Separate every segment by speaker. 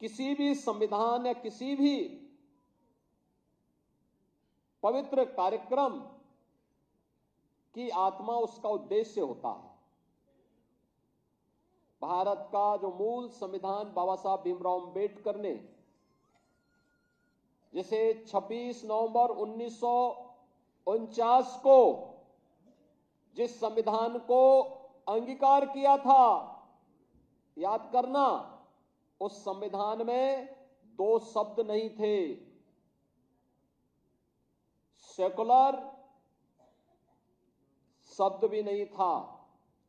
Speaker 1: किसी भी संविधान या किसी भी पवित्र कार्यक्रम की आत्मा उसका उद्देश्य होता है। भारत का जो मूल संविधान बाबा साहब भीमराव अंबेडकर ने जिसे 26 नवंबर 1949 को जिस संविधान को अंगीकार किया था, याद करना, उस संविधान में दो शब्द नहीं थे, सेकुलर शब्द भी नहीं था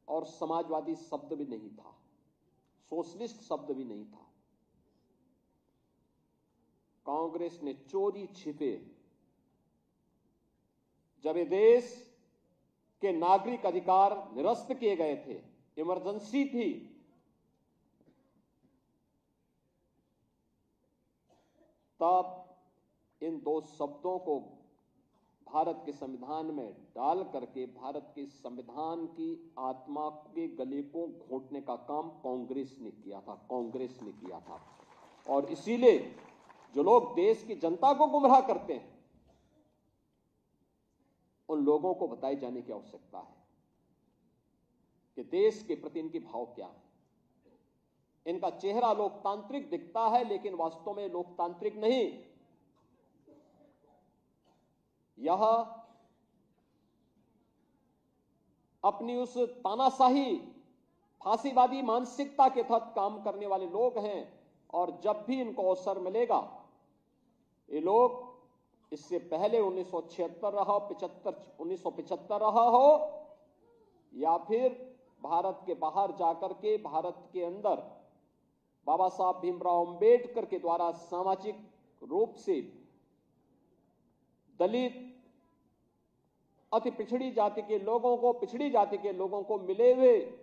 Speaker 1: और समाजवादी शब्द भी नहीं था, सोशलिस्ट शब्द भी नहीं था। कांग्रेस ने चोरी छिपे जब ये देश के नागरिक अधिकार निरस्त किए गए थे, इमरजेंसी थी, तब इन दो शब्दों को भारत के संविधान में डाल करके भारत के संविधान की आत्मा के गले को घोंटने का काम कांग्रेस ने किया था। और इसीलिए जो लोग देश की जनता को गुमराह करते हैं, उन लोगों को बताए जाने की आवश्यकता है कि देश के प्रति इनकी भाव क्या है। इनका चेहरा लोकतांत्रिक दिखता है, लेकिन वास्तव में लोकतांत्रिक नहीं। यह अपनी उस तानाशाही फांसीवादी मानसिकता के तहत काम करने वाले लोग हैं, और जब भी इनको अवसर मिलेगा, ये लोग इससे पहले 1976 रहा, 1975 रहा हो, या फिर भारत के बाहर जाकर के भारत के अंदर बाबा साहब भीमराव अंबेडकर के द्वारा सामाजिक रूप से दलित, अति पिछड़ी जाति के लोगों को, पिछड़ी जाति के लोगों को मिले हुए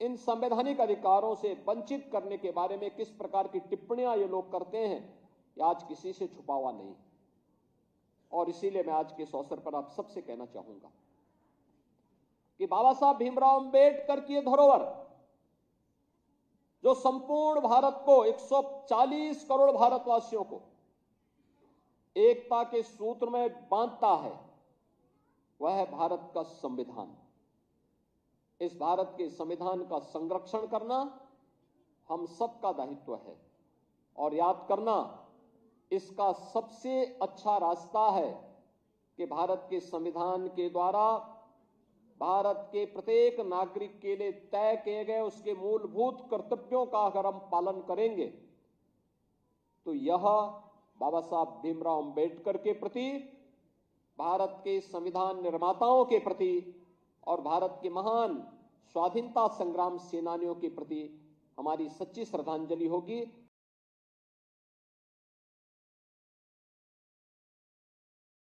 Speaker 1: इन संवैधानिक अधिकारों से वंचित करने के बारे में किस प्रकार की टिप्पणियां ये लोग करते हैं, ये आज किसी से छुपा हुआ नहीं। और इसीलिए मैं आज के इस अवसर पर आप सबसे कहना चाहूंगा कि बाबा साहब भीमराव अंबेडकर की धरोहर जो संपूर्ण भारत को, 140 करोड़ भारतवासियों को एकता के सूत्र में बांधता है, वह है भारत का संविधान। इस भारत के संविधान का संरक्षण करना हम सबका दायित्व है, और याद करना, इसका सबसे अच्छा रास्ता है कि भारत के संविधान के द्वारा भारत के प्रत्येक नागरिक के लिए तय किए गए उसके मूलभूत कर्तव्यों का अगर हम पालन करेंगे, तो यह बाबा साहब भीमराव अंबेडकर के प्रति, भारत के संविधान निर्माताओं के प्रति और भारत के महान स्वाधीनता संग्राम सेनानियों के प्रति हमारी सच्ची श्रद्धांजलि होगी।